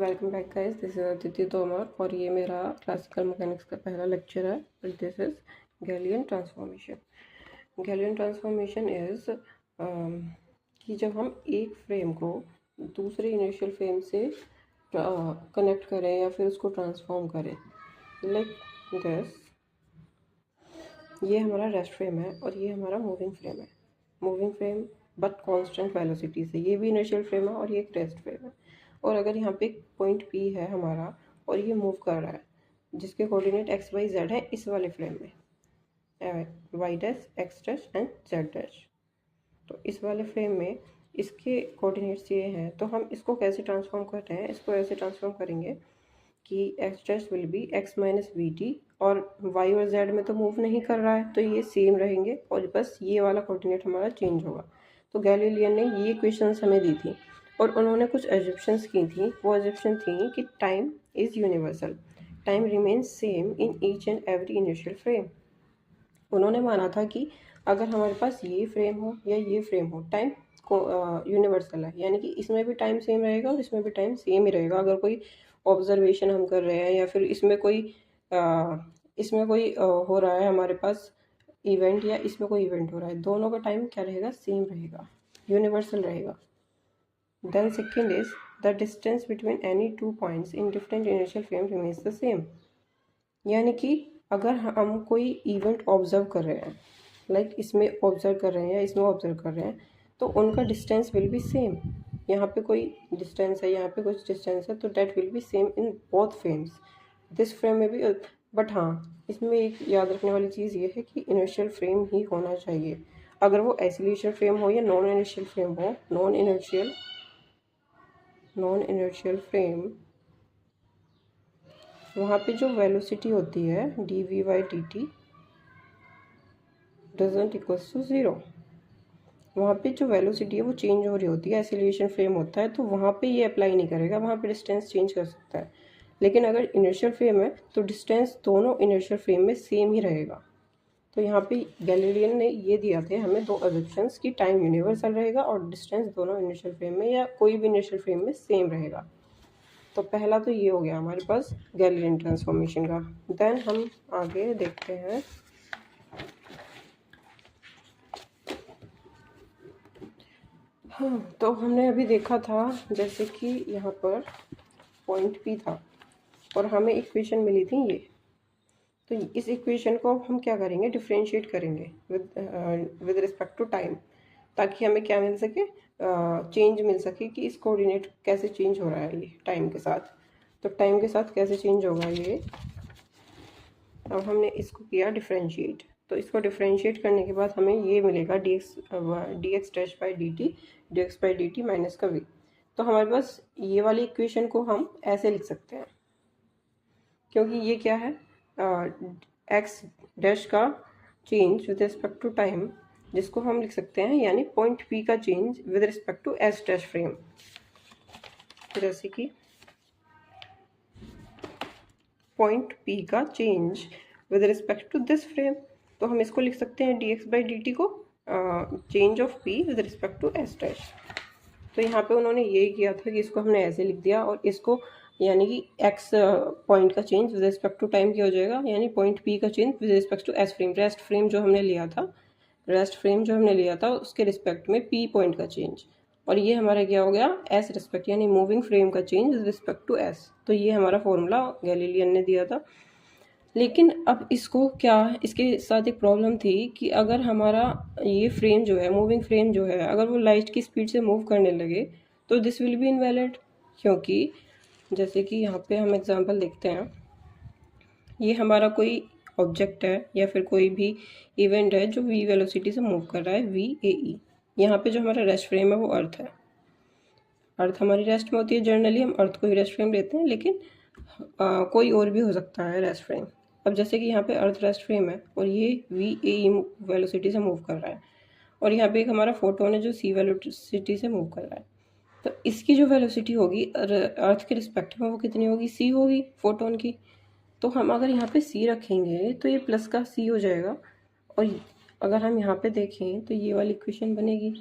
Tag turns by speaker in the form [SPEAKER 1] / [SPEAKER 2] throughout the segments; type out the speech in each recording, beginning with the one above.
[SPEAKER 1] Welcome back guys, this is Aditi Tomar और ये मेरा क्लासिकल मैकेनिक्स का पहला लेक्चर है। This is galleon transformation. Galleon transformation is कि जब हम एक फ्रेम को दूसरे इनिशियल फ्रेम से कनेक्ट करें या फिर उसको ट्रांसफॉर्म करें, लाइक दिस। ये हमारा रेस्ट फ्रेम है और ये हमारा मूविंग फ्रेम है। Moving frame but constant velocity से। ये भी इनिशियल फ्रेम है और ये एक रेस्ट फ्रेम है। और अगर यहाँ पे एक पॉइंट P है हमारा और ये मूव कर रहा है जिसके कोऑर्डिनेट x y z है इस वाले फ्रेम में, y dash x dash and z dash. तो इस वाले फ्रेम में इसके कोऑर्डिनेट्स ये हैं, तो हम इसको कैसे ट्रांसफॉर्म कर रहे हैं? इसको ऐसे ट्रांसफॉर्म करेंगे कि x dash will be x minus v T, और y और z में तो मूव नहीं कर रहा है तो ये सेम रहेंगे और बस ये वाला कोऑर्डिनेट हमारा चेंज होगा। तो गैलीलियन ने ये इक्वेशंस हमें दी थी और उन्होंने कुछ एजम्पशंस की थी। वो एजम्पशन थी कि time is universal, time remains same in each and every initial frame. उन्होंने माना था कि अगर हमारे पास ये फ्रेम हो या ये फ्रेम हो, टाइम यूनिवर्सल है, यानी कि इसमें भी टाइम सेम रहेगा और इसमें भी टाइम सेम ही रहेगा। अगर कोई ऑब्जर्वेशन हम कर रहे हैं या फिर इसमें कोई हो रहा है हमारे पास इवेंट, या इसमें कोई इवेंट हो रहा है, दोनों का टाइम क्या रहेगा? सेम रहेगा, यूनिवर्सल रहेगा। Then second is the distance between any two points in different initial frame remains the same। यानी कि अगर हम कोई इवेंट ऑब्जर्व कर रहे हैं, लाइक इसमें ऑब्जर्व कर रहे हैं या इसमें ऑब्जर्व कर रहे हैं, तो उनका डिस्टेंस विल बी सेम। यहाँ पे कोई डिस्टेंस है, यहाँ पे कुछ डिस्टेंस है, तो that will be same in both frames. This frame में भी, बट हाँ, इसमें एक याद रखने वाली चीज़ ये है कि इनिशियल फ्रेम ही होना चाहिए। अगर वो आइसोलेशन फ्रेम हो या नॉन इनिशियल फ्रेम हो, नॉन इनर्शियल फ्रेम, वहाँ पे जो वेलोसिटी होती है d v by d t doesn't equals to zero. वहाँ पे जो वेलोसिटी है वो चेंज हो रही होती है। आइसोलेशन फ्रेम होता है तो वहाँ पे ये अप्लाई नहीं करेगा, वहाँ पे डिस्टेंस चेंज कर सकता है। लेकिन अगर इनर्शियल फ्रेम है तो डिस्टेंस दोनों इनर्शियल फ्रेम में सेम ही रहेगा। तो यहाँ पे गैलीलियन ने ये दिया थे हमें दो अजम्पशंस कि टाइम यूनिवर्सल रहेगा और डिस्टेंस दोनों इनिशियल फ्रेम में या कोई भी इनिशियल फ्रेम में सेम रहेगा। तो पहला तो ये हो गया हमारे पास गैलीलियन ट्रांसफॉर्मेशन का। देन हम आगे देखते हैं। हाँ, तो हमने अभी देखा था जैसे कि यहाँ पर पॉइंट P था और हमें इक्वेशन मिली थी ये। तो इस इक्वेशन को अब हम क्या करेंगे? डिफ्रेंशिएट करेंगे विद रिस्पेक्ट टू टाइम, ताकि हमें क्या मिल सके? चेंज मिल सके कि इस कोऑर्डिनेट कैसे चेंज हो रहा है ये टाइम के साथ। तो टाइम के साथ कैसे चेंज होगा ये? अब हमने इसको किया डिफ्रेंशिएट, तो इसको डिफ्रेंशिएट करने के बाद हमें ये मिलेगा D x dash by d T minus का वी। तो हमारे पास ये वाली इक्वेशन को हम ऐसे लिख सकते हैं, क्योंकि ये क्या है? एक्स डैश का change with respect to time, जिसको हम लिख सकते हैं यानी पॉइंट P का change with respect to S dash frame. जैसे कि पॉइंट P का change with respect to this frame, तो हम इसको लिख सकते हैं d x by d t को change of P with respect to S dash. तो यहाँ पे उन्होंने यही किया था कि इसको हमने ऐसे लिख दिया और इसको यानी कि x पॉइंट का change with respect to time क्या हो जाएगा? यानी पॉइंट P का change with respect to S frame, rest frame जो हमने लिया था उसके रिस्पेक्ट में P पॉइंट का चेंज, और ये हमारा क्या हो गया? एस रिस्पेक्ट, यानी मूविंग फ्रेम का change with respect to S. तो ये हमारा फॉर्मूला गैलीलियन ने दिया था। लेकिन अब इसको क्या, इसके साथ एक प्रॉब्लम थी कि अगर हमारा ये फ्रेम जो है, मूविंग फ्रेम जो है, अगर वो लाइट की स्पीड से मूव करने लगे तो दिस विल बी इनवैलिड। क्योंकि जैसे कि यहाँ पे हम एग्जांपल देखते हैं, ये हमारा कोई ऑब्जेक्ट है या फिर कोई भी इवेंट है जो v वेलोसिटी से मूव कर रहा है, VAE। यहाँ पे जो हमारा रेस्ट फ्रेम है वो अर्थ है। अर्थ हमारी रेस्ट में होती है, जनरली हम अर्थ को ही रेस्ट फ्रेम लेते हैं, लेकिन कोई और भी हो सकता है रेस्ट फ्रेम। अब जैसे कि यहाँ पे अर्थ रेस्ट फ्रेम है और ये VAE वेलोसिटी से मूव कर रहा है, और यहाँ पे एक हमारा फोटोन है जो c वेलोसिटी से मूव कर रहा है। तो इसकी जो वेलोसिटी होगी अर्थ के रिस्पेक्ट में वो कितनी होगी? c होगी फोटोन की। तो हम अगर यहाँ पे c रखेंगे तो ये प्लस का c हो जाएगा, और अगर हम यहाँ पे देखें तो ये वाली इक्वेशन बनेगी।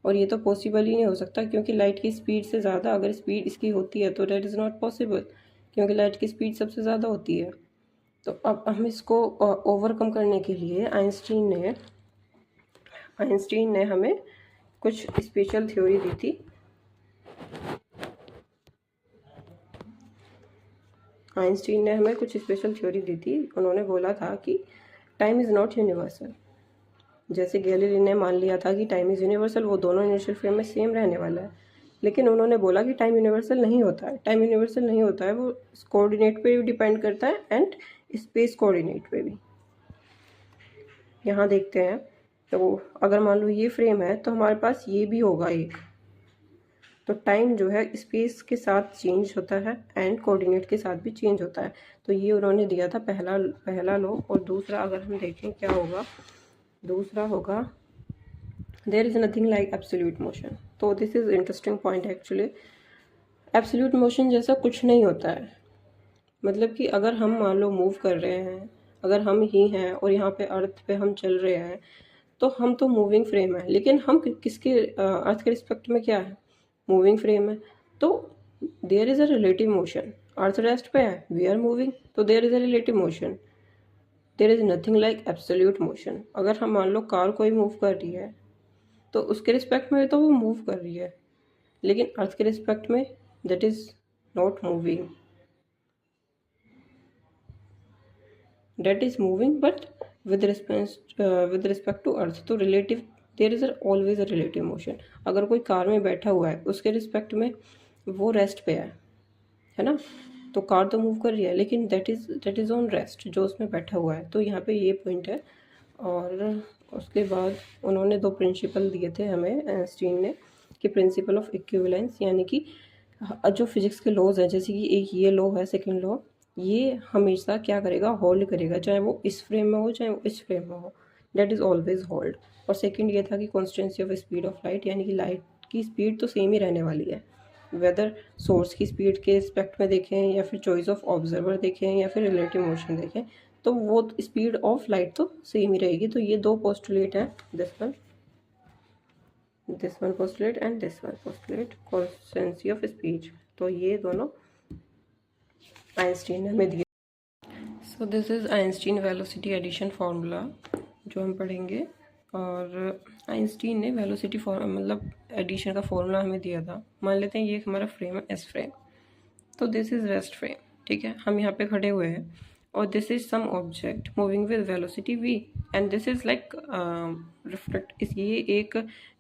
[SPEAKER 1] और ये तो पॉसिबल ही नहीं हो सकता, क्योंकि लाइट की स्पीड से ज़्यादा अगर स्पीड इसकी होती है तो दैट इज़ नॉट पॉसिबल, क्योंकि लाइट की स्पीड सबसे ज़्यादा होती है। तो अब हम इसको ओवरकम करने के लिए आइंस्टीन ने हमें कुछ स्पेशल थ्योरी दी थी। आइंस्टीन ने हमें कुछ स्पेशल थ्योरी दी थी। उन्होंने बोला था कि टाइम इज़ नॉट यूनिवर्सल। जैसे गैलीली ने मान लिया था कि टाइम इज़ यूनिवर्सल, वो दोनों इनिशियल फ्रेम में सेम रहने वाला है, लेकिन उन्होंने बोला कि टाइम यूनिवर्सल नहीं होता है। टाइम यूनिवर्सल नहीं होता है, वो कोऑर्डिनेट पे भी डिपेंड करता है एंड स्पेस कोऑर्डिनेट पे भी। यहाँ देखते हैं, तो अगर मान लो ये फ्रेम है तो हमारे पास ये भी होगा एक, तो टाइम जो है स्पेस के साथ चेंज होता है एंड कोऑर्डिनेट के साथ भी चेंज होता है। तो ये उन्होंने दिया था पहला लॉ। और दूसरा अगर हम देखें क्या होगा, दूसरा होगा there is nothing like absolute motion. तो this is interesting point actually. Absolute motion जैसा कुछ नहीं होता है, मतलब कि अगर हम मान लो मूव कर रहे हैं, अगर हम ही हैं और यहाँ पे अर्थ पे हम चल रहे हैं, तो हम तो मूविंग फ्रेम है, लेकिन हम किसके अर्थ के रिस्पेक्ट में क्या है, मूविंग फ्रेम है। तो there is a relative motion, earth rest पे है, वी आर मूविंग, तो there is a relative motion. There is nothing like absolute motion. अगर हम मान लो कार कोई मूव कर रही है तो उसके रिस्पेक्ट में तो वो मूव कर रही है, लेकिन अर्थ के रिस्पेक्ट में that is not moving, that is moving but with respect to earth। तो relative, there is always a relative motion। अगर कोई कार में बैठा हुआ है उसके रिस्पेक्ट में वो रेस्ट पे है ना, तो कार तो मूव कर रही है लेकिन दैट इज़ ऑन रेस्ट जो उसमें बैठा हुआ है। तो यहाँ पे ये पॉइंट है। और उसके बाद उन्होंने दो प्रिंसिपल दिए थे हमें आइंस्टीन ने, कि प्रिंसिपल ऑफ इक्विवेलेंस, यानी कि जो फिजिक्स के लॉज हैं, जैसे कि एक ये लॉ है सेकंड लॉ, ये हमेशा क्या करेगा, होल्ड करेगा, चाहे वो इस फ्रेम में हो चाहे वो इस फ्रेम में हो, दैट इज़ ऑलवेज होल्ड। और सेकंड ये था कि constituency of speed of light, यानी कि लाइट की स्पीड तो सेम ही रहने वाली है, वेदर सोर्स की स्पीड के रिस्पेक्ट में देखें या फिर चॉइस ऑफ ऑब्जर्वर देखें या फिर रिलेटिव मोशन देखें, तो वो स्पीड ऑफ लाइट तो सेम ही रहेगी। तो ये दो पोस्टुलेट हैं, this one postulate and this one postulate, constancy of speed. तो ये दोनों आइंस्टीन ने हमें दिए। So this is Einstein velocity addition formula जो हम पढ़ेंगे। और आइंस्टीन ने वेलोसिटी मतलब एडिशन का फार्मूला हमें दिया था। मान लेते हैं ये हमारा फ्रेम है, एस फ्रेम, तो दिस इज़ रेस्ट फ्रेम, ठीक है, हम यहाँ पे खड़े हुए हैं और this is some object moving with velocity v and this is like reflect, इस ये एक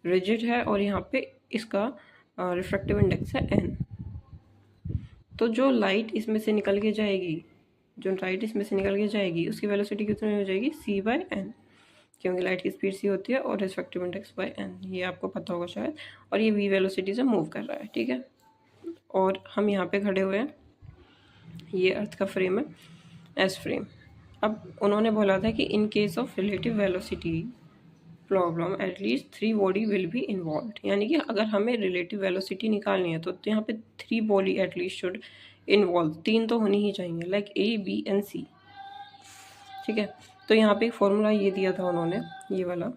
[SPEAKER 1] रिजिड है और यहाँ पे इसका रिफ्रैक्टिव इंडेक्स है n। तो जो लाइट इसमें से निकल के जाएगी, उसकी वेलोसिटी कितनी हो जाएगी, c/n, क्योंकि लाइट की स्पीड c होती है और रिफ्रैक्टिव इंडेक्स n, ये आपको पता होगा शायद। और ये v वेलोसिटी से मूव कर रहा है, ठीक है। और हम यहाँ पे खड़े हुए हैं, ये अर्थ का फ्रेम है, एस फ्रेम। अब उन्होंने बोला था कि in case of relative velocity problem at least 3 body will be involve, यानी कि अगर हमें रिलेटिव वेलोसिटी निकालनी है तो यहाँ पे 3 बॉडी एटलीस्ट शुड इन्वॉल्व, 3 तो होनी ही चाहिए, लाइक ए बी एंड सी, ठीक है। तो यहाँ पे एक फॉर्मूला ये दिया था उन्होंने, ये वाला,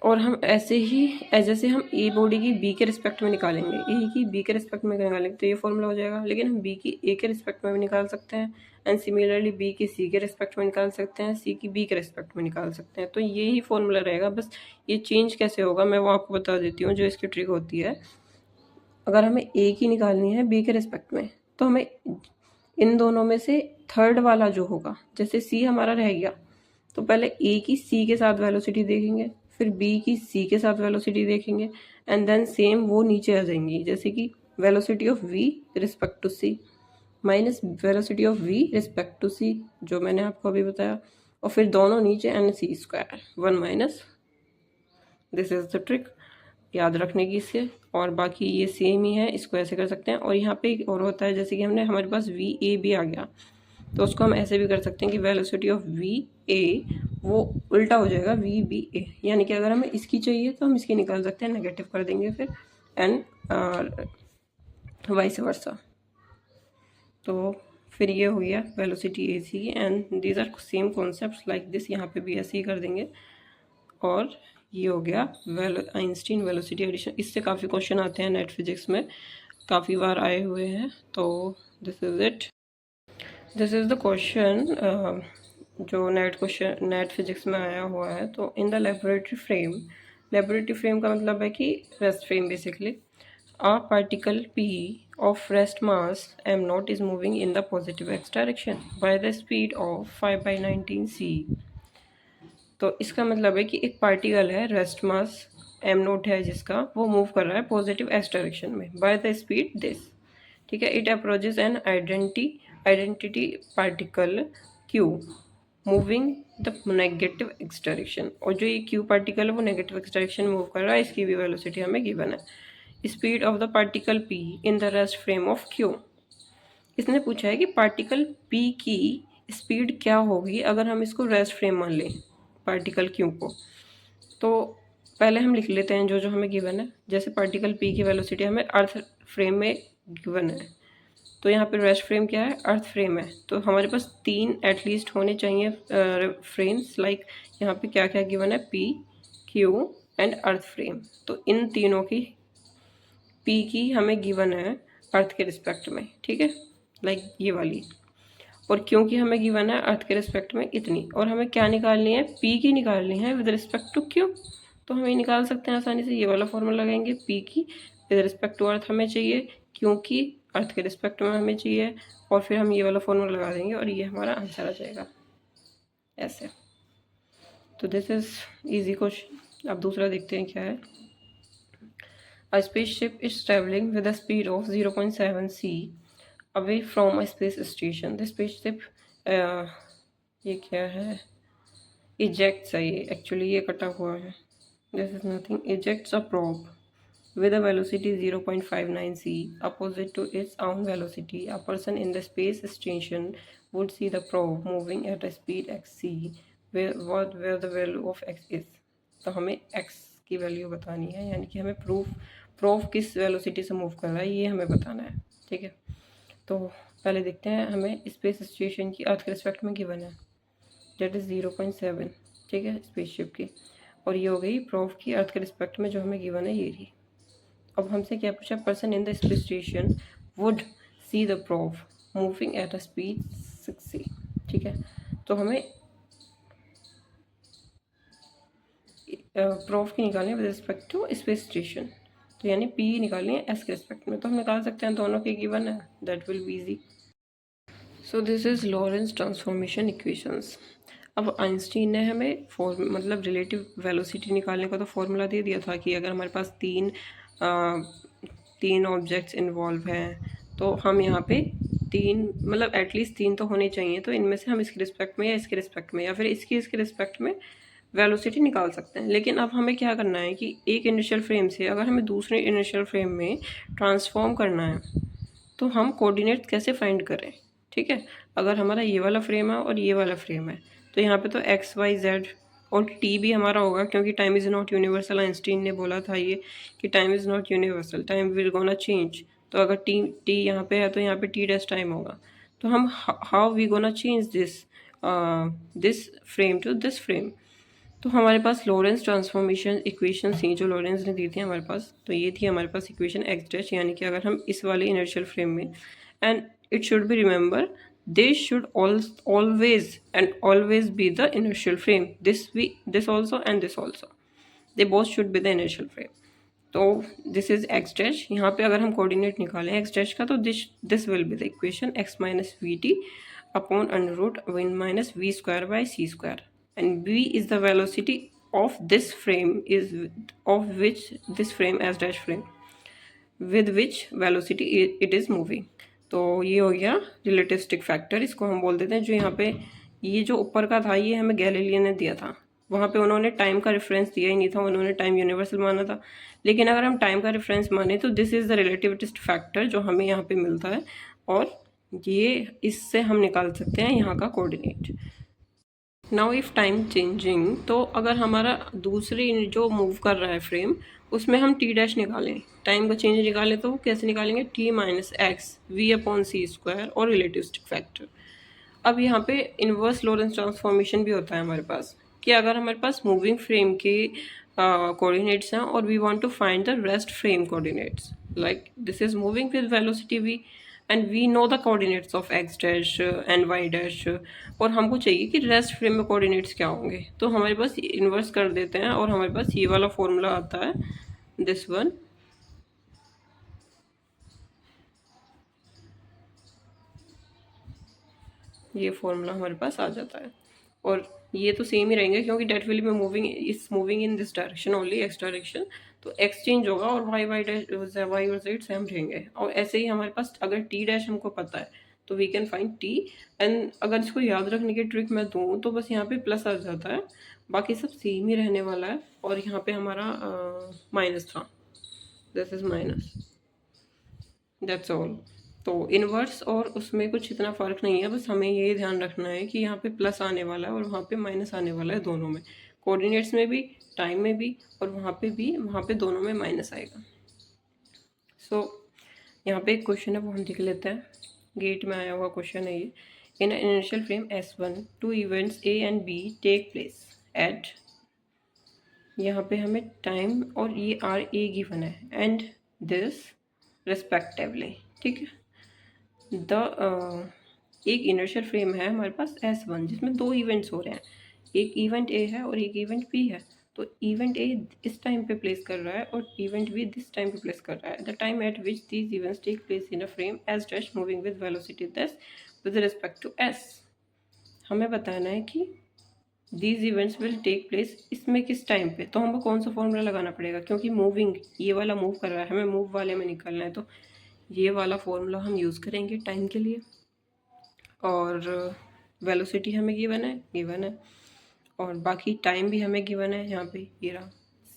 [SPEAKER 1] और हम ऐसे ही जैसे हम ए बॉडी की बी के रिस्पेक्ट में निकालेंगे, ए की बी के रिस्पेक्ट में निकालेंगे तो ये फॉर्मूला हो जाएगा, लेकिन हम बी की ए के रिस्पेक्ट में भी निकाल सकते हैं एंड सिमिलरली बी की सी के रिस्पेक्ट में निकाल सकते हैं, सी की बी के रिस्पेक्ट में निकाल सकते हैं। तो ये ही फॉर्मूला रहेगा, बस ये चेंज कैसे होगा मैं वो आपको बता देती हूँ, जो इसकी ट्रिक होती है। अगर हमें ए की निकालनी है बी के रिस्पेक्ट में, तो हमें इन दोनों में से थर्ड वाला जो होगा, जैसे सी हमारा रह गया, तो पहले ए की सी के साथ वेलोसिटी देखेंगे, फिर बी की सी के साथ वेलोसिटी देखेंगे एंड देन सेम वो नीचे आ जाएंगी, जैसे कि velocity of v respect to c minus velocity of v respect to c, जो मैंने आपको अभी बताया, और फिर दोनों नीचे and c square 1 minus, this is the trick याद रखने की इससे। और बाकी ये सेम ही है, इसको ऐसे कर सकते हैं। और यहाँ पे एक और होता है, जैसे कि हमारे पास वी ए भी आ गया, तो उसको हम ऐसे भी कर सकते हैं कि वेलोसिटी ऑफ वी ए वो उल्टा हो जाएगा वी बी ए, यानी कि अगर हमें इसकी चाहिए तो हम इसकी निकाल सकते हैं, नेगेटिव कर देंगे फिर एंड वाइस वर्सा। तो फिर ये हो गया velocity A C and these are same concepts like this, यहाँ पे भी ऐसे ही कर देंगे। और ये हो गया आइंस्टीन वेलोसिटी एडिशन। इससे काफ़ी क्वेश्चन आते हैं नेट फिजिक्स में, काफ़ी बार आए हुए हैं। तो this is it, this is the question जो नेट फिजिक्स में आया हुआ है। तो इन द लेबोरेटरी फ्रेम का मतलब है कि rest frame basically. A particle p of rest mass m0 is moving in the positive x direction by the speed of 5/19 c। तो इसका मतलब है कि एक पार्टिकल है, रेस्ट मास m0 है जिसका, वो मूव कर रहा है पॉजिटिव x डायरेक्शन में बाय द स्पीड दिस। ठीक है, it approaches an identity particle q moving the negative x direction. और जो ये q पार्टिकल है वो नेगेटिव x डायरेक्शन मूव कर रहा है, इसकी भी वेलोसिटी हमें गिवन है। Speed of the particle p in the rest frame of q। इसने पूछा है कि पार्टिकल p की स्पीड क्या होगी अगर हम इसको रेस्ट फ्रेम मान लें पार्टिकल q को। तो पहले हम लिख लेते हैं जो जो हमें गिवन है। जैसे पार्टिकल p की वेलोसिटी हमें अर्थ फ्रेम में गिवन है, तो यहाँ पे रेस्ट फ्रेम क्या है, अर्थ फ्रेम है। तो हमारे पास 3 एटलीस्ट होने चाहिए फ्रेम्स। लाइक यहाँ पे क्या क्या गिवन है, p, q and earth frame. तो इन तीनों की p की हमें गिवन है अर्थ के रिस्पेक्ट में, ठीक है, लाइक ये वाली। और क्योंकि हमें गिवन है अर्थ के रिस्पेक्ट में इतनी, और हमें क्या निकालनी है, पी की निकालनी है विद रिस्पेक्ट टू क्यू। तो हम ये निकाल सकते हैं आसानी से, ये वाला फॉर्मूला लगाएंगे। पी की विद रिस्पेक्ट टू अर्थ हमें चाहिए, क्योंकि अर्थ के रिस्पेक्ट में हमें चाहिए, और फिर हम ये वाला फॉर्मूला लगा देंगे और ये हमारा आंसर आ जाएगा ऐसे। तो दिस इज ईजी क्वेश्चन। अब दूसरा देखते हैं क्या है। A spaceship is traveling with a speed of 0.7 c away from a space station. The spaceship ये क्या है, ejects है ये, एक्चुअली ये कटा हुआ है, this is nothing, ejects a probe with a velocity 0.59 c opposite to its own velocity. A person in the space station would see the probe moving at a speed x c where the value of x is। तो हमें x की value बतानी है, यानी कि हमें proof किस velocity से मूव कर रहा है ये हमें बताना है, ठीक है। तो पहले देखते हैं, हमें स्पेस स्टेशन की अर्थ के रिस्पेक्ट में गिवन है, डेट इज़ 0.7, ठीक है, स्पेसशिप की। और ये हो गई प्रूफ की अर्थ के रिस्पेक्ट में जो हमें गिवन है, ये रही। अब हमसे क्या पूछा, person in the space station would see the proof moving at a speed 6c, ठीक है। तो हमें प्रूफ की निकालनी है with respect to space station. तो यानी पी निकालनी है एस के रिस्पेक्ट में, तो हम निकाल सकते हैं, दोनों के गिवन है, that will be easy. So this is Lorentz transformation equations. अब आइंस्टीन ने हमें मतलब रिलेटिव वेलोसिटी निकालने का तो फॉर्मूला दे दिया था कि अगर हमारे पास तीन ऑब्जेक्ट्स इन्वॉल्व हैं तो हम यहाँ पे तीन, मतलब एटलीस्ट 3 तो होने चाहिए, तो इनमें से हम इसके रिस्पेक्ट में या इसके रिस्पेक्ट में या फिर इसके रिस्पेक्ट में वेलोसिटी निकाल सकते हैं। लेकिन अब हमें क्या करना है कि एक इनिशियल फ्रेम से अगर हमें दूसरे इनिशियल फ्रेम में ट्रांसफॉर्म करना है तो हम कोऑर्डिनेट कैसे फाइंड करें, ठीक है। अगर हमारा ये वाला फ्रेम है और ये वाला फ्रेम है तो यहाँ पे तो एक्स वाई जेड और टी भी हमारा होगा, क्योंकि time is not universal. Einstein ने बोला था ये कि time is not universal, time will gonna change. तो अगर टी यहाँ पे है तो यहाँ पे टी डैश टाइम होगा। तो हम how we gonna change this frame to this frame. तो हमारे पास लॉरेंस ट्रांसफॉर्मेशन इक्वेशन थी जो लॉरेंस ने दी थी हमारे पास। तो ये थी हमारे पास इक्वेशन एक्स डैश, यानी कि अगर हम इस वाले इनर्शियल फ्रेम में, and it should be remember this should always be the inertial frame, this also and this also, they both should be the inertial frame। तो दिस इज एक्स डैश। यहाँ पे अगर हम कोऑर्डिनेट निकालें x dash का तो this will be the equation x minus v t upon under root one minus v square by c square, and v is the velocity of this frame is of which this frame as dash frame with which velocity it is moving। तो ये हो गया relativistic factor, इसको हम बोल देते हैं। जो यहाँ पे ये जो ऊपर का था ये हमें गैलीलियो ने दिया था, वहाँ पे उन्होंने टाइम का रेफरेंस दिया ही नहीं था, उन्होंने टाइम यूनिवर्सल माना था। लेकिन अगर हम टाइम का रेफरेंस माने तो दिस इज़ द रिलेटिविस्ट फैक्टर जो हमें यहाँ पे मिलता है, और ये इससे हम निकाल सकते हैं यहाँ का coordinate. Now if time changing, तो अगर हमारा दूसरी जो मूव कर रहा है फ्रेम उसमें हम टी डैश निकालें, टाइम का चेंज निकालें, तो कैसे निकालेंगे, t minus x v upon c square और रिलेटिविस्टिक फैक्टर। अब यहाँ पे इन्वर्स लॉरेंस ट्रांसफॉर्मेशन भी होता है हमारे पास, कि अगर हमारे पास मूविंग फ्रेम के coordinates हैं और we want to find the rest frame coordinates. Like this is moving with velocity v and we know the coordinates of x dash and y dash, और हमको चाहिए कि रेस्ट फ्रेम में coordinates क्या होंगे. तो हमारे पास इन्वर्स कर देते हैं और हमारे पास ये वाला फॉर्मूला आता है, दिस वन. ये फॉर्मूला हमारे पास आ जाता है और ये तो सेम ही रहेंगे क्योंकि that will be moving in this direction only, x direction. तो एक्स चेंज होगा और वाई और जेड सेम रहेंगे. और ऐसे ही हमारे पास अगर टी डैश हमको पता है तो we can find t. And अगर इसको याद रखने की ट्रिक मैं दूँ तो बस यहाँ पे प्लस आ जाता है, बाकी सब सेम ही रहने वाला है. और यहाँ पे हमारा माइनस था, this is minus, that's all. तो इनवर्स और उसमें कुछ इतना फ़र्क नहीं है, बस हमें ये ध्यान रखना है कि यहाँ पे प्लस आने वाला है और वहाँ पे माइनस आने वाला है, दोनों में, कोऑर्डिनेट्स में भी, टाइम में भी, और वहाँ पे भी, वहाँ पे दोनों में माइनस आएगा. सो यहाँ पे एक क्वेश्चन है वो हम देख लेते हैं. गेट में आया हुआ क्वेश्चन है ये. In initial frame S1 two events A and B take place at, यहाँ पे हमें टाइम और ये RA गिवन है एंड दिस रिस्पेक्टिवली. ठीक है. एक इनर्शियल फ्रेम है हमारे पास S1 जिसमें दो इवेंट्स हो रहे हैं, एक इवेंट A है और एक इवेंट B है. तो इवेंट A इस टाइम पे प्लेस कर रहा है और इवेंट B दिस टाइम पे प्लेस कर रहा है. The time at which these events take place in a frame S dash moving with velocity thus with respect to S. हमें बताना है कि these events will take place इसमें किस टाइम पे. तो हमको कौन सा फॉर्मूला लगाना पड़ेगा, क्योंकि मूविंग ये वाला मूव कर रहा है, हमें मूव वाले में निकलना है. तो ये वाला फॉर्मूला हम यूज़ करेंगे टाइम के लिए. और वेलोसिटी हमें गिवन है और बाकी टाइम भी हमें गिवन है. यहाँ पे ये रहा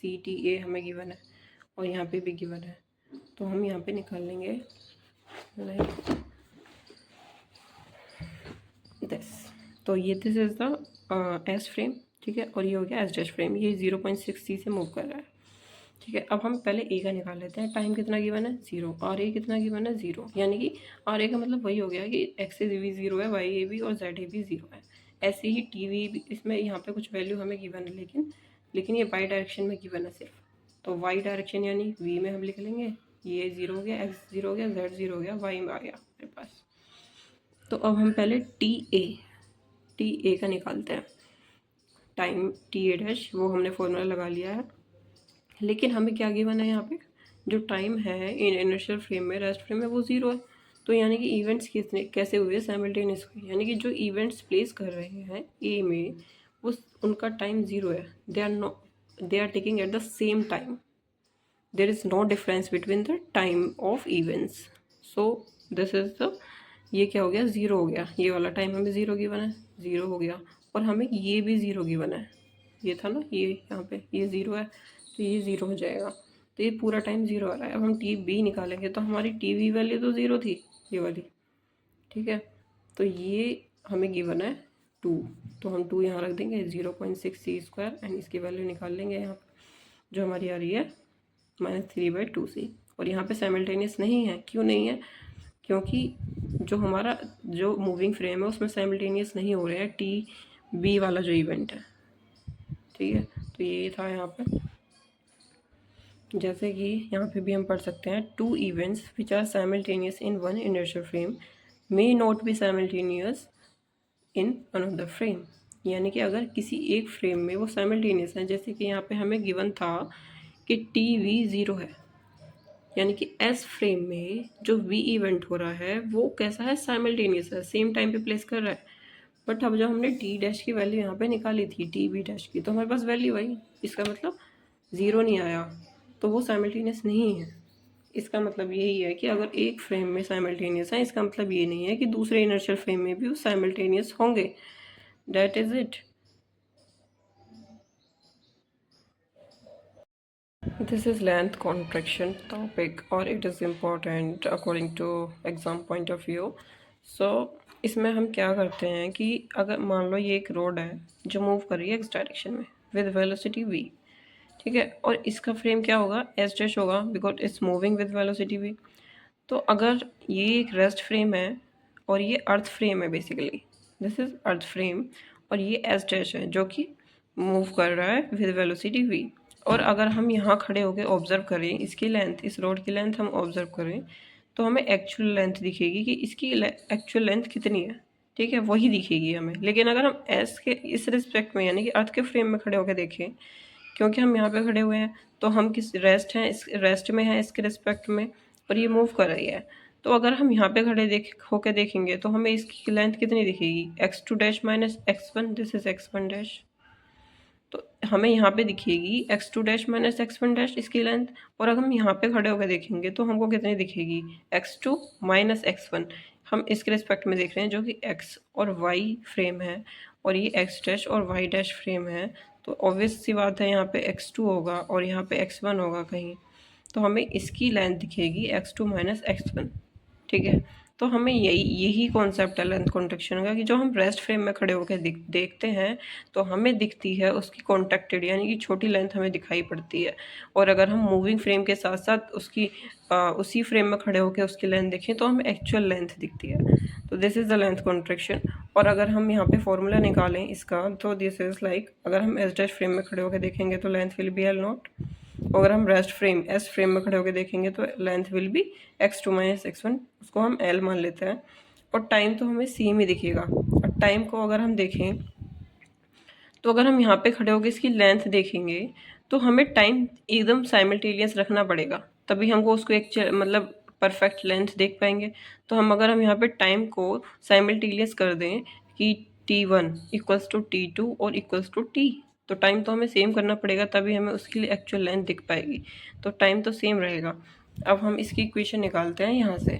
[SPEAKER 1] CTA हमें गिवन है और यहाँ पे भी गिवन है. तो हम यहाँ पे निकाल लेंगे लाइक दिस. तो ये this is the S frame. ठीक है. और ये हो गया एस डैश फ्रेम. ये 0.6 से मूव कर रहा है. ठीक है. अब हम पहले ए का निकाल लेते हैं. टाइम कितना गिवन है 0 और ए कितना गिवन है 0, यानी कि आर ए का मतलब वही हो गया कि एक्स ए भी 0 है, वाई ए भी और जेड ए भी 0 है. ऐसे ही टी वी भी, इसमें यहाँ पे कुछ वैल्यू हमें गिवन है लेकिन ये वाई डायरेक्शन में गिवन है सिर्फ. तो वाई डायरेक्शन यानी वी में हम लिख लेंगे ये 0 हो गया, एक्स 0 हो गया, जेड 0 हो गया, वाई में आ गया हमारे पास. तो अब हम पहले टी ए का निकालते हैं. टाइम टी ए डैश वो हमने फॉर्मूला लगा लिया है, लेकिन हमें क्या गिवन है यहाँ पे, जो टाइम है इन इनिशियल फ्रेम में, रेस्ट फ्रेम में, वो 0 है. तो यानी कि इवेंट्स कितने कैसे हुए, साइमल्टेनियस हुए, यानी कि जो इवेंट्स प्लेस कर रहे हैं ए में वो उनका टाइम 0 है. They are taking at the same time. There is no difference between the time of events. So this is the, ये क्या हो गया 0 हो गया. ये वाला टाइम हमें 0 गिवन है, 0 हो गया. और हमें ये भी 0 गिवन है, ये था ना, ये यहाँ पे ये 0 है तो ये 0 हो जाएगा. तो ये पूरा टाइम 0 आ रहा है. अब हम टी बी निकालेंगे तो हमारी टी वी वैल्यू तो 0 थी, ये वाली. ठीक है. तो ये हमें गिवन है 2, तो हम 2 यहाँ रख देंगे, 0.6c² एंड इसकी वैल्यू निकाल लेंगे यहाँ पर, जो हमारी आ रही है -3/2c. और यहाँ पे साइमल्टेनियस नहीं है. क्यों नहीं है, क्योंकि जो हमारा जो मूविंग फ्रेम है उसमें साइमल्टेनियस नहीं हो रहे हैं टी बी वाला जो इवेंट है. ठीक है. तो ये था यहाँ पे, जैसे कि यहाँ पे भी हम पढ़ सकते हैं, 2 events which are simultaneous in one inertial frame may not be simultaneous in another frame. यानी कि अगर किसी एक फ्रेम में वो साइमल्टेनियस है, जैसे कि यहाँ पे हमें गिवन था कि टी वी 0 है, यानी कि एस फ्रेम में जो वी इवेंट हो रहा है वो कैसा है, साइमल्टेनियस है, सेम टाइम पे प्लेस कर रहा है. बट अब जब हमने टी डैश की वैल्यू यहाँ पे निकाली थी, टी बी डैश की, तो हमारे पास वैल्यू आई, इसका मतलब 0 नहीं आया, तो वो साइमल्टेनियस नहीं है. इसका मतलब यही है कि अगर एक फ्रेम में साइमल्टेनियस है, इसका मतलब ये नहीं है कि दूसरे इनर्शियल फ्रेम में भी वो साइमल्टेनियस होंगे. That is it. This is length contraction topic और it is important according to exam point of view. So इसमें हम क्या करते हैं कि अगर मान लो ये एक रोड है जो मूव कर रही है x डायरेक्शन में विद वेलोसिटी v. ठीक है. और इसका फ्रेम क्या होगा, एस डैश होगा, because it's moving with velocity v. तो अगर ये एक रेस्ट फ्रेम है और ये अर्थ फ्रेम है, basically this is earth frame, और ये एस डैश है जो कि मूव कर रहा है विद वेलोसिटी v. और अगर हम यहाँ खड़े होकर ऑब्जर्व करें इसकी लेंथ, इस रोड की लेंथ हम ऑब्जर्व करें तो हमें एक्चुअल लेंथ दिखेगी कि इसकी एक्चुअल लेंथ कितनी है, ठीक है, वही दिखेगी हमें। लेकिन अगर हम एस के इस रिस्पेक्ट में यानी कि अर्थ के फ्रेम में खड़े होकर देखें, क्योंकि हम यहाँ पे खड़े हुए हैं तो हम किस रेस्ट हैं, इस रेस्ट में हैं इसके रिस्पेक्ट में, और ये मूव कर रही है। तो अगर हम यहाँ पे खड़े होकर देखेंगे तो हमें इसकी लेंथ कितनी दिखेगी, x2 dash minus x1, this is x1 dash. तो हमें यहाँ पे दिखेगी x2 dash minus x1 dash इसकी लेंथ। और अगर हम यहाँ पे खड़े होकर देखेंगे तो हमको कितनी दिखेगी, x2 माइनस x1। हम इसके रिस्पेक्ट में देख रहे हैं जो कि x और y फ्रेम है और ये x डैश और y डैश फ्रेम है। तो ऑब्वियस सी बात है यहाँ पे x2 होगा और यहाँ पे x1 होगा कहीं, तो हमें इसकी लेंथ दिखेगी x2 माइनस x1, ठीक है। तो हमें यही कॉन्सेप्ट है लेंथ कॉन्ट्रैक्शन का कि जो हम रेस्ट फ्रेम में खड़े होकर देखते हैं तो हमें दिखती है उसकी कॉन्ट्रैक्टेड यानी कि छोटी लेंथ हमें दिखाई पड़ती है। और अगर हम मूविंग फ्रेम के साथ साथ उसकी उसी फ्रेम में खड़े होकर उसकी लेंथ देखें तो हमें एक्चुअल लेंथ दिखती है। तो this is the length contraction. और अगर हम यहाँ पे फॉर्मूला निकालें इसका तो दिस इज़ लाइक, अगर हम एस डैश फ्रेम में खड़े होकर देखेंगे तो length will be L not. अगर हम रेस्ट फ्रेम एस फ्रेम में खड़े होकर देखेंगे तो length will be x2 minus x1, उसको हम l मान लेते हैं। और टाइम तो हमें सेम ही दिखेगा। और टाइम को अगर हम देखें तो अगर हम यहाँ पे खड़े होकर इसकी लेंथ देखेंगे तो हमें टाइम एकदम साइमल्टेनियस रखना पड़ेगा, तभी हमको उसको एक मतलब परफेक्ट लेंथ देख पाएंगे। तो अगर हम यहाँ पे टाइम को साइमल्टेनियस कर दें कि t1 इक्वल्स टू t2 और इक्वल्स टू t, तो टाइम तो हमें सेम करना पड़ेगा तभी हमें उसके लिए एक्चुअल लेंथ दिख पाएगी। तो टाइम तो सेम रहेगा। अब हम इसकी इक्वेशन निकालते हैं यहाँ से,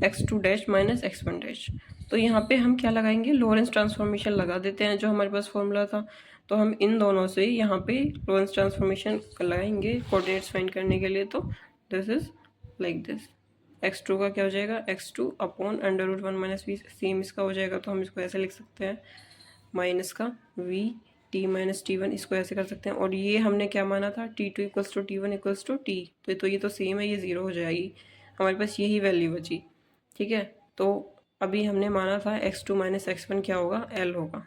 [SPEAKER 1] x2 dash minus x1 dash. तो यहाँ पे हम क्या लगाएंगे, लॉरेंस ट्रांसफॉर्मेशन लगा देते हैं जो हमारे पास फॉर्मूला था। तो हम इन दोनों से यहाँ पे लॉरेंस ट्रांसफॉर्मेशन लगाएंगे कोऑर्डिनेट्स फाइंड करने के लिए। तो this is like this, x2 का क्या हो जाएगा, x2 upon under root 1 minus v, same इसका हो जाएगा। तो हम इसको ऐसे लिख सकते हैं माइनस का v t माइनस t1, इसको ऐसे कर सकते हैं। और ये हमने क्या माना था, t2 equals to t1 equals to t, तो ये तो सेम है, ये ज़ीरो हो जाएगी, हमारे पास यही वैल्यू बची, ठीक है। तो अभी हमने माना था x2 माइनस x1 क्या होगा, l होगा।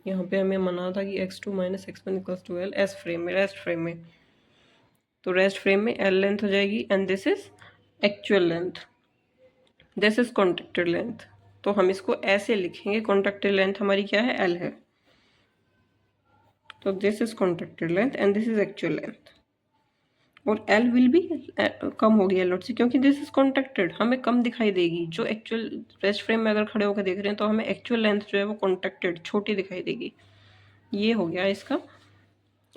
[SPEAKER 1] यहाँ पे हमें माना था कि x2 minus x1 equals to l S frame में, रेस्ट फ्रेम में। तो रेस्ट फ्रेम में l लेंथ हो जाएगी and this is actual length, this is contracted length. तो हम इसको ऐसे लिखेंगे, कॉन्ट्रैक्टेड लेंथ हमारी क्या है, l है। तो this is contracted length and this is actual length. और L विल भी कम होगी L नोट से, क्योंकि दिस इज कॉन्ट्रैक्टेड, हमें कम दिखाई देगी। जो एक्चुअल रेस्ट फ्रेम में अगर खड़े होकर देख रहे हैं तो हमें एक्चुअल लेंथ जो है वो कॉन्ट्रैक्टेड छोटी दिखाई देगी। ये हो गया इसका।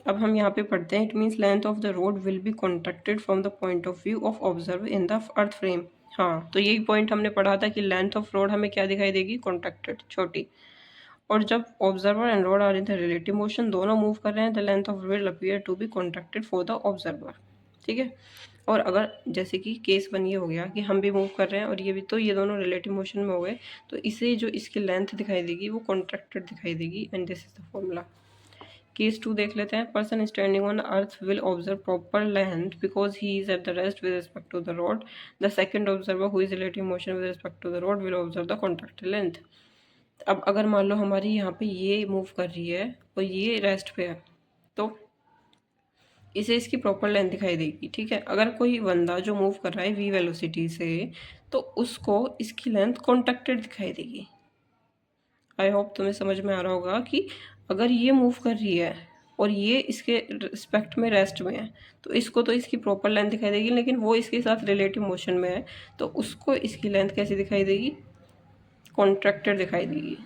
[SPEAKER 1] अब हम यहाँ पे पढ़ते हैं, it means length of the rod will be contracted from the point of view of observe in the earth frame. हाँ, तो यही पॉइंट हमने पढ़ा था कि लेंथ ऑफ रोड हमें क्या दिखाई देगी, कॉन्ट्रैक्टेड, छोटी। और जब observer and rod are in the relative motion, दोनों मूव कर रहे हैं, the length of will appear to be contracted for the observer, ठीक है। और अगर जैसे कि केस 1 ये हो गया कि हम भी मूव कर रहे हैं और ये भी, तो ये दोनों रिलेटिव मोशन में हो गए, तो इसे जो इसकी लेंथ दिखाई देगी वो कॉन्ट्रैक्टेड दिखाई देगी and this is the formula. Case 2 देख लेते हैं, person standing on earth will observe proper length because he is at the rest with respect to the rod. The second observer who is relative motion with respect to the rod will observe the contracted length. अब अगर मान लो हमारी यहाँ पे ये move कर रही है और ये रेस्ट पे है, तो इसे इसकी प्रॉपर लेंथ दिखाई देगी, ठीक है। अगर कोई बंदा जो मूव कर रहा है v वेलोसिटी से, तो उसको इसकी लेंथ कॉन्ट्रैक्टेड दिखाई देगी। आई होप तुम्हें समझ में आ रहा होगा कि अगर ये मूव कर रही है और ये इसके रिस्पेक्ट में रेस्ट में है, तो इसको तो इसकी प्रॉपर लेंथ दिखाई देगी, लेकिन वो इसके साथ रिलेटिव मोशन में है तो उसको इसकी लेंथ कैसी दिखाई देगी, कॉन्ट्रैक्टेड दिखाई देगी।